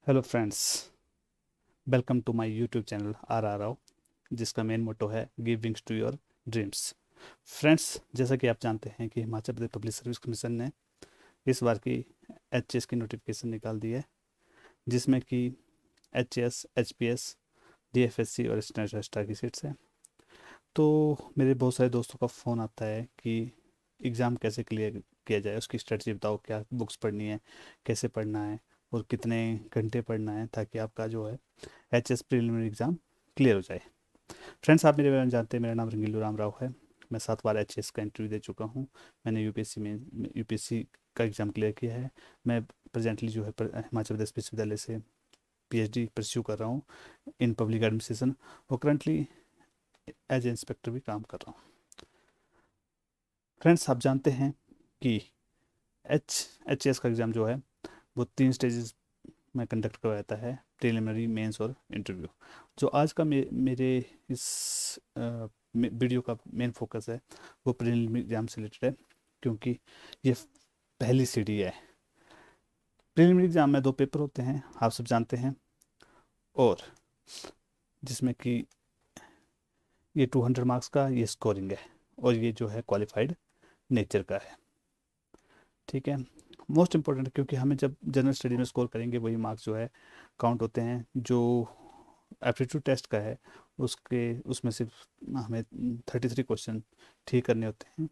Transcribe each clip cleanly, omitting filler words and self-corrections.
Hello friends, welcome to my YouTube channel R Rao, जिसका main motto है give wings to your dreams. Friends, जैसा कि आप जानते हैं कि Himachal Pradesh public service commission ने इस बार की एचएएस की नोटिफिकेशन निकाल दी है, जिसमें कि एचएएस, एचपीएस, डीएफएससी और स्टेनो रजिस्ट्रार की सीट्स है। तो मेरे बहुत सारे दोस्तों का फ़ोन आता है कि एग्ज़ाम कैसे क्लियर किया जाए, उसकी स्ट्रेटजी बताओ, क्या बुक्स पढ़नी है, कैसे पढ़ना है और कितने घंटे पढ़ना है, ताकि आपका जो है H S preliminary exam clear हो जाए। फ्रेंड्स, आप मेरे बारे में जानते हैं, मेरा नाम रंगीलू राम राव है। मैं 7 बार एच एस का इंटरव्यू दे चुका हूँ। मैंने यूपीएससी का एग्ज़ाम क्लियर किया है। मैं प्रेजेंटली जो है हिमाचल प्रदेश विश्वविद्यालय से पीएचडी परस्यू कर रहा हूँ इन पब्लिक एडमिनिस्ट्रेशन, और करंटली एज ए इंस्पेक्टर भी काम कर रहा हूँ। फ्रेंड्स, आप जानते हैं कि एच एच एस का एग्ज़ाम जो है वो 3 स्टेजेस में कंडक्ट करवाया जाता है: प्रिलिमिनरी, मेंस और इंटरव्यू। जो आज का मेरे इस वीडियो का मेन फोकस है वो प्रिलिमिनरी एग्जाम से रिलेटेड है, क्योंकि ये पहली सीढ़ी है। प्रिलिमिनरी एग्जाम में 2 पेपर होते हैं, आप सब जानते हैं, और जिसमें कि ये 200 मार्क्स का ये स्कोरिंग है, और ये जो है क्वालिफाइड नेचर का है। ठीक है, मोस्ट इम्पोर्टेंट, क्योंकि हमें जब जनरल स्टडी में स्कोर करेंगे वही मार्क्स जो है काउंट होते हैं। जो एप्टीट्यूड टेस्ट का है उसके उसमें सिर्फ हमें 33 क्वेश्चन ठीक करने होते हैं,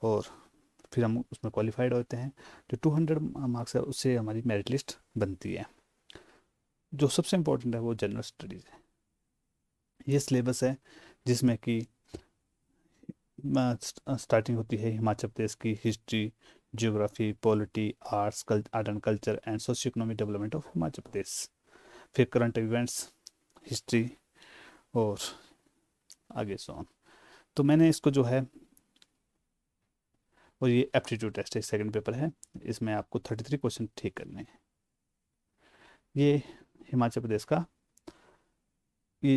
और फिर हम उसमें क्वालिफाइड होते हैं। जो 200 मार्क्स है उससे हमारी मेरिट लिस्ट बनती है। जो सबसे इम्पोर्टेंट है वो जनरल स्टडीज़ है। ये सिलेबस है जिसमें कि स्टार्टिंग होती है हिमाचल प्रदेश की history, geography, polity, art and culture and socio economic development of Himachal Pradesh. फिर करंट इवेंट्स, हिस्ट्री, और आगे सो ऑन। तो मैंने इसको जो है, और ये एप्टीट्यूड टेस्ट है, सेकंड पेपर है। इसमें आपको 33 क्वेश्चन ठीक करने हैं। ये हिमाचल प्रदेश का, ये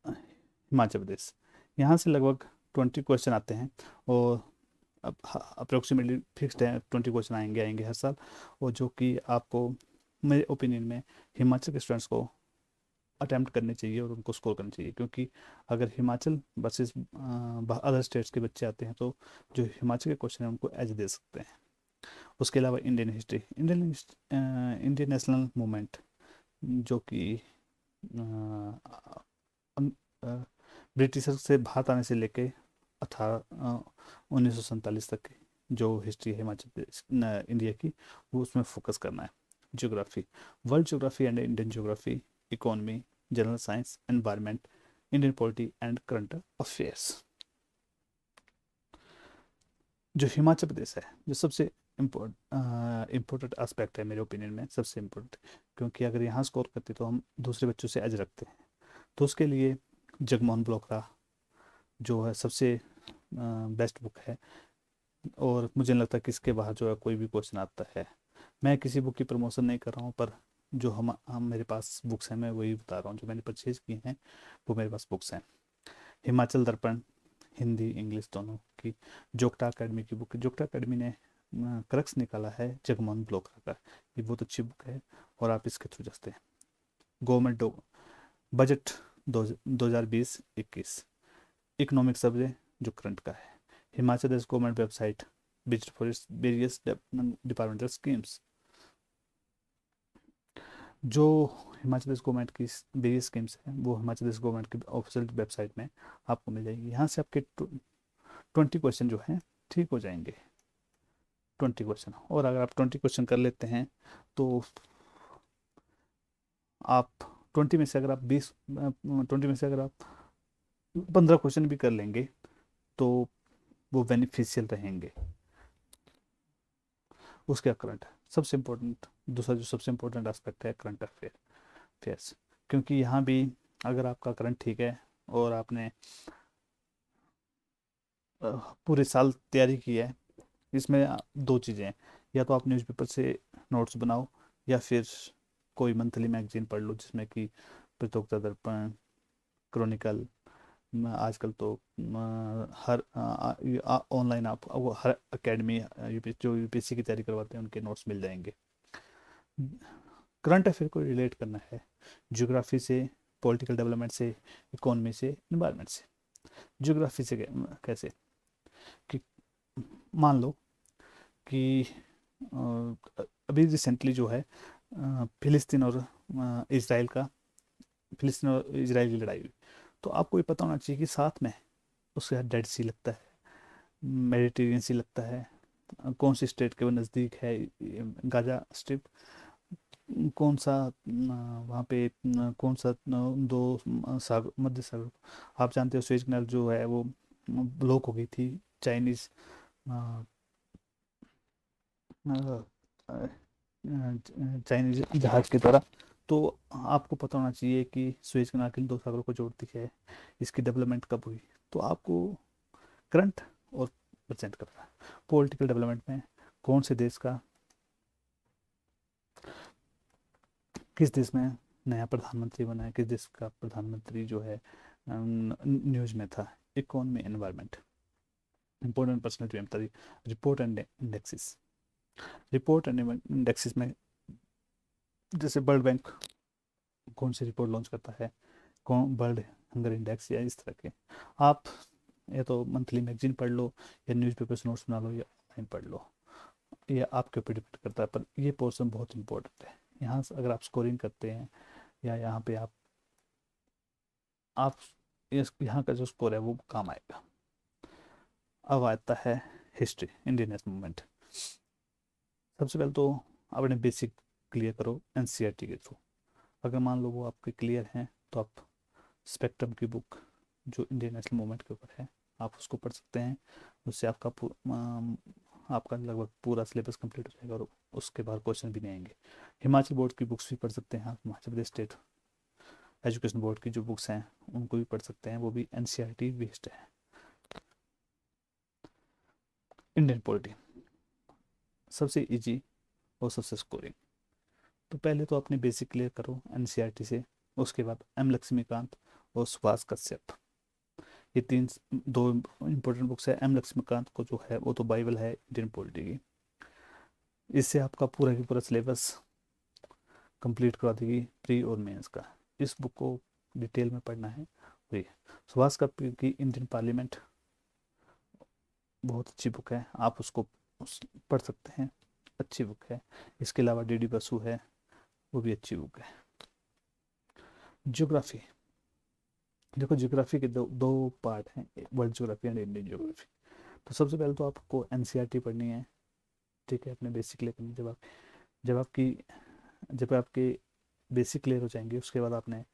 हिमाचल प्रदेश, यहाँ से लगभग 20 क्वेश्चन आते हैं, और अब अप्रोक्सीमेटली फिक्स्ड है 20 क्वेश्चन आएंगे आएंगे हर साल। और जो कि आपको, मेरे ओपिनियन में, हिमाचल के स्टूडेंट्स को अटैम्प्ट करने चाहिए और उनको स्कोर करना चाहिए, क्योंकि अगर हिमाचल वर्सेस अदर स्टेट्स के बच्चे आते हैं तो जो हिमाचल के क्वेश्चन हैं उनको एज दे सकते हैं। उसके अलावा Indian history, Indian national movement, जो कि ब्रिटिशर से भारत आने से लेके 1947 तक की जो हिस्ट्री है हिमाचल प्रदेश इंडिया की, वो उसमें फोकस करना है। Geography, world geography and Indian geography, economy, general science, environment, Indian polity and current affairs. जो हिमाचल प्रदेश है, जो सबसे इम्पोर्टेंट एस्पेक्ट है मेरे ओपिनियन में, सबसे इम्पोर्टेंट, क्योंकि अगर यहाँ स्कोर करते तो हम दूसरे बच्चों से एज रखते हैं। तो उसके लिए जगमोहन ब्लोकरा जो है सबसे बेस्ट बुक है, और मुझे नहीं लगता कि इसके बाहर जो है कोई भी क्वेश्चन आता है। मैं किसी बुक की प्रमोशन नहीं कर रहा हूँ, पर जो हम मेरे पास बुक्स हैं मैं वही बता रहा हूँ, जो मैंने परचेज की हैं वो मेरे पास बुक्स हैं। हिमाचल दर्पण, हिंदी इंग्लिश दोनों की, जोगटा अकेडमी की बुक, जोगटा अकेडमी ने क्रक्स निकाला है जगमोहन ब्लोकरा का। ये बहुत अच्छी बुक है और आप इसके थ्रू जा सकते हैं। गवर्नमेंट बजट 2020-21, इकोनॉमिक सर्वे जो करंट का है, Himachal Pradesh government website, budget for its various departmental schemes. जो हिमाचल प्रदेश गवर्नमेंट की वेरियस स्कीम्स हैं वो हिमाचल प्रदेश गवर्नमेंट की ऑफिशियल वेबसाइट में आपको मिल जाएगी। यहाँ से आपके 20 क्वेश्चन जो हैं ठीक हो जाएंगे। 20 क्वेश्चन, और अगर आप 20 क्वेश्चन कर लेते हैं तो आप 20 में से अगर आप 20 में से अगर आप 15 क्वेश्चन भी कर लेंगे तो वो बेनिफिशियल रहेंगे। उसके करंट सबसे इम्पोर्टेंट, दूसरा जो सबसे इम्पोर्टेंट एस्पेक्ट है करंट अफेयर्स, क्योंकि यहाँ भी अगर आपका करंट ठीक है और आपने पूरे साल तैयारी की है, इसमें 2 चीज़ें हैं: या तो आप न्यूज़पेपर से नोट्स बनाओ, या फिर कोई मंथली मैगजीन पढ़ लो, जिसमें कि प्रतियोगिता दर्पण, क्रॉनिकल, आजकल तो हर ऑनलाइन आप वो हर एकेडमी जो यूपीएससी की तैयारी करवाते हैं उनके नोट्स मिल जाएंगे। करंट अफेयर को रिलेट करना है ज्योग्राफी से, पॉलिटिकल डेवलपमेंट से, इकोनॉमी से, इन्वायरमेंट से। ज्योग्राफी से कैसे कि मान लो कि अभी रिसेंटली जो है फिलिस्तीन और इसराइल का, फिलिस्तीन और इसराइल की लड़ाई हुई, तो आपको ये पता होना चाहिए कि साथ में उसके साथ डेड सी लगता है, मेडिटेरियन सी लगता है, कौन सी स्टेट के वो नज़दीक है, गाजा स्ट्रिप, कौन सा वहाँ पे कौन सा दो सागर, मध्य सागर, आप जानते हो स्वेज कैनाल जो है वो ब्लॉक हो गई थी चाइनीज चाइनीज जहाज की तरह। तो आपको पता होना चाहिए कि स्वेज कैनाल किन दो सागरों को जोड़ती है, इसकी डेवलपमेंट कब हुई। तो आपको करंट और प्रेजेंट कर रहा है पॉलिटिकल डेवलपमेंट में, कौन से देश का, किस देश में नया प्रधानमंत्री बना है, किस देश का प्रधानमंत्री जो है न्यूज में था, economy, environment, important personal information, report and indexes. Report and indexes में जैसे वर्ल्ड बैंक कौन सी रिपोर्ट लॉन्च करता है, कौन वर्ल्ड हंगर इंडेक्स या इस तरह के, आप या तो मंथली मैगजीन पढ़ लो या न्यूज़पेपर से नोट्स बना लो या ऑनलाइन पढ़ लो, ये आपके ऊपर डिपेंड करता है। पर ये पोर्शन बहुत इंपॉर्टेंट है। यहाँ से अगर आप स्कोरिंग करते हैं या यहाँ पे आप यहाँ का जो स्कोर है वो काम आएगा। अब आता है हिस्ट्री, इंडियन नेशनल मूवमेंट। सबसे पहले तो अपने बेसिक क्लियर करो एनसीईआरटी के थ्रू। अगर मान लो वो आपके क्लियर हैं तो आप स्पेक्ट्रम की बुक जो इंडियन नेशनल मूवमेंट के ऊपर है आप उसको पढ़ सकते हैं। उससे आपका लगभग पूरा सिलेबस कंप्लीट हो जाएगा और उसके बाद क्वेश्चन भी नहीं आएंगे। हिमाचल बोर्ड की बुक्स भी पढ़ सकते हैं आप, Himachal Pradesh state education board की जो बुक्स हैं उनको भी पढ़ सकते हैं, वो भी एनसीईआरटी बेस्ड है। इंडियन पॉलिटी सबसे इजी और सबसे स्कोरिंग। तो पहले तो अपने बेसिक क्लियर करो एनसीईआरटी से, उसके बाद एम लक्ष्मीकांत और सुभाष कश्यप, ये तीन दो इंपॉर्टेंट बुक्स है। एम लक्ष्मीकांत को जो है वो तो बाइबल है इंडियन पॉलिटी की, इससे आपका पूरा की पूरा सिलेबस कंप्लीट करा देगी प्री और मेंस का। इस बुक को डिटेल में पढ़ना है वही। सुभाष कश्यप की इंडियन पार्लियामेंट बहुत अच्छी बुक है, आप उसको पढ़ सकते हैं, अच्छी बुक है। इसके अलावा डी डी बसु है, वो भी अच्छी बुक है। ज्योग्राफी देखो, ज्योग्राफी के दो दो पार्ट हैं, world geography and Indian geography. तो सबसे पहले तो आपको एनसीईआरटी पढ़नी है, ठीक है, अपने बेसिक क्लियर करनी। जब आपके बेसिक क्लियर हो जाएंगे उसके बाद आपने,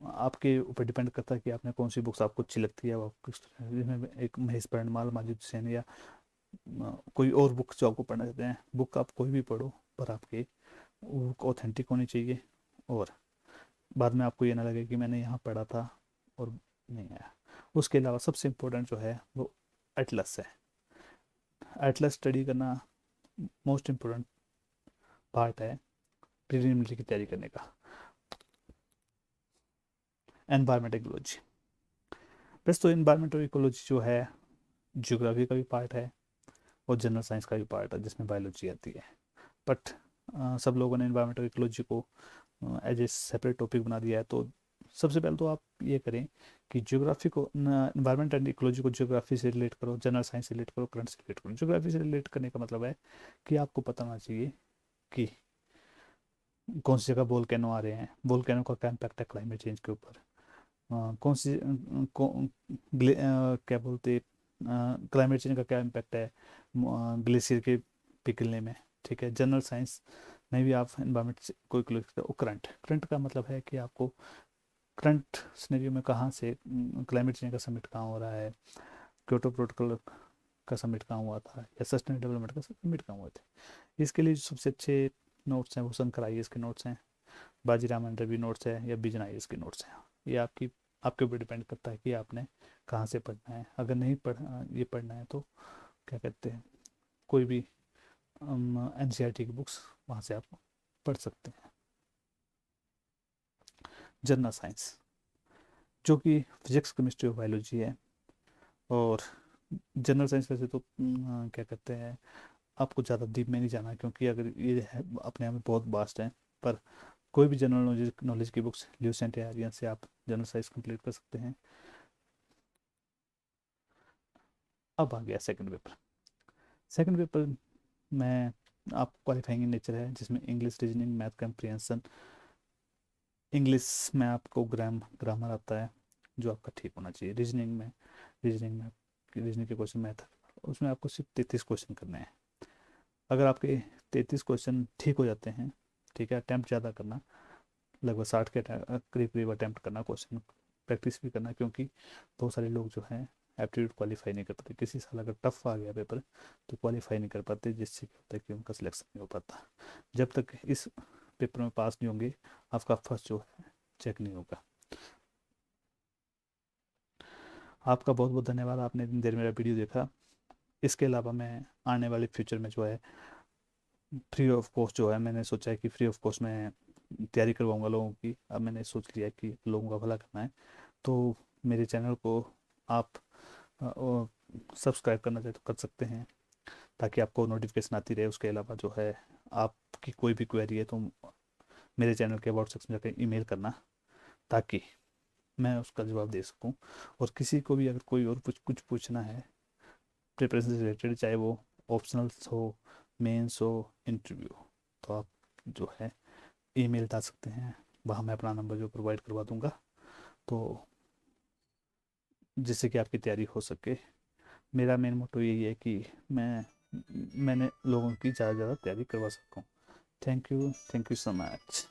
आपके ऊपर डिपेंड करता है कि आपने कौन सी बुक्स आपको अच्छी लगती है। वो किस तरह, जिसमें एक महेश परमाल, माजिद हुसैन या कोई और बुक जो आपको पढ़ना चाहते हैं, बुक आप कोई भी पढ़ो पर आपके बुक ऑथेंटिक होनी चाहिए और बाद में आपको ये ना लगे कि मैंने यहाँ पढ़ा था और नहीं आया। उसके अलावा सबसे इम्पोर्टेंट जो है वो एटलस है। एटलस स्टडी करना मोस्ट इम्पोर्टेंट पार्ट है प्रीलिमिनरी की तैयारी करने का। एनवायरमेंटल इकोलॉजी, वैसे तो एनवायरमेंटल इकोलॉजी जो है ज्योग्राफी का भी पार्ट है और जनरल साइंस का भी पार्ट है जिसमें बायोलॉजी आती है। बट सब लोगों ने एनवायरमेंटल इकोलॉजी को एज ए सेपरेट टॉपिक बना दिया है। तो सबसे पहले तो आप ये करें कि ज्योग्राफी को, एनवायरमेंट एंड इकोलॉजी को ज्योग्राफी से रिलेट करो, जनरल साइंस से रिलेट करो, करंट से रिलेट करो। ज्योग्राफी से रिलेट करने का मतलब है कि आपको पता होना चाहिए कि कौन सी जगह वोल्केनो आ रहे हैं, वोल्केनो का क्या इम्पैक्ट है क्लाइमेट चेंज के ऊपर, कौन सी क्या बोलते, क्लाइमेट चेंज का क्या इम्पैक्ट है ग्लेशियर के पिघलने में। ठीक है, जनरल साइंस में भी आप इन्वायरमेंट से कोई करंट, करंट का मतलब है कि आपको करंट सिनेरियो में कहाँ से क्लाइमेट चेंज का समिट कहाँ हो रहा है, क्योटो प्रोटोकॉल का समिट कहाँ हुआ था या सस्टेनेबल डेवलपमेंट का समिट कहाँ हुआ था। इसके लिए जो सबसे अच्छे नोट्स हैं वो शंकर आईएएस के नोट्स हैं, बाजीराम रवि नोट्स है या बिजन आईएएस के नोट्स हैं। ये आपके ऊपर डिपेंड करता है कि आपने कहाँ से पढ़ना है। अगर नहीं ये पढ़ना है तो क्या कहते हैं, कोई भी एनसीईआरटी की बुक्स वहाँ से आप पढ़ सकते हैं। जनरल साइंस जो कि फिजिक्स, केमिस्ट्री और बायोलॉजी है। और जनरल साइंस वैसे तो क्या कहते हैं, आपको ज़्यादा डीप में नहीं जाना क्योंकि अगर ये है अपने आप में बहुत वास्ट है। पर कोई भी जनरल नॉलेज की बुक्स ल्यूस एंड आर्यन से आप जनरल साइंस कंप्लीट कर सकते हैं। अब आ गया सेकंड पेपर। सेकंड पेपर में आप क्वालिफाइंग इन नेचर है, जिसमें इंग्लिश, रीजनिंग, मैथ कम्प्रिहेंशन। इंग्लिश में आपको ग्रामर आता है जो आपका ठीक होना चाहिए। रीजनिंग में रीजनिंग के क्वेश्चन मैथ, उसमें आपको सिर्फ 33 क्वेश्चन करने हैं। अगर आपके 33 क्वेश्चन ठीक हो जाते हैं, ठीक है, अटैम्प्ट ज़्यादा करना, लगभग 60 के करीब करीब अटैम्प्ट करना, क्वेश्चन प्रैक्टिस भी करना, क्योंकि बहुत सारे लोग जो हैं एप्टीट्यूड क्वालिफाई नहीं कर पाते। किसी साल अगर टफ आ गया पेपर तो क्वालिफाई नहीं कर पाते, जिससे क्या होता है कि उनका सिलेक्शन नहीं हो पाता। जब तक इस पेपर में पास नहीं होंगे, आपका फर्स्ट जो है चेक नहीं होगा। आपका बहुत बहुत धन्यवाद, आपने इतनी देर मेरा वीडियो देखा। इसके अलावा मैं आने वाले फ्यूचर में जो है फ्री ऑफ कॉस्ट जो है, मैंने सोचा है कि फ्री ऑफ कॉस्ट में तैयारी करवाऊंगा लोगों की। अब मैंने सोच लिया है कि लोगों का भला करना है, तो मेरे चैनल को आप सब्सक्राइब करना चाहे तो कर सकते हैं, ताकि आपको नोटिफिकेशन आती रहे। उसके अलावा जो है, आपकी कोई भी क्वेरी है तो मेरे चैनल के अबाउट सेक्शन में जाकर ईमेल करना, ताकि मैं उसका जवाब दे सकूं। और किसी को भी अगर कोई और कुछ पूछना है प्रिपरेशन से रिलेटेड, चाहे वो ऑप्शनल्स हो, मेंस हो, इंटरव्यू, तो आप जो है ईमेल डाल सकते हैं। वहाँ मैं अपना नंबर जो प्रोवाइड करवा दूंगा, तो जिससे कि आपकी तैयारी हो सके। मेरा मेन मोटो यही है कि मैंने लोगों की ज़्यादा से ज़्यादा तैयारी करवा सकूँ। Thank you so much.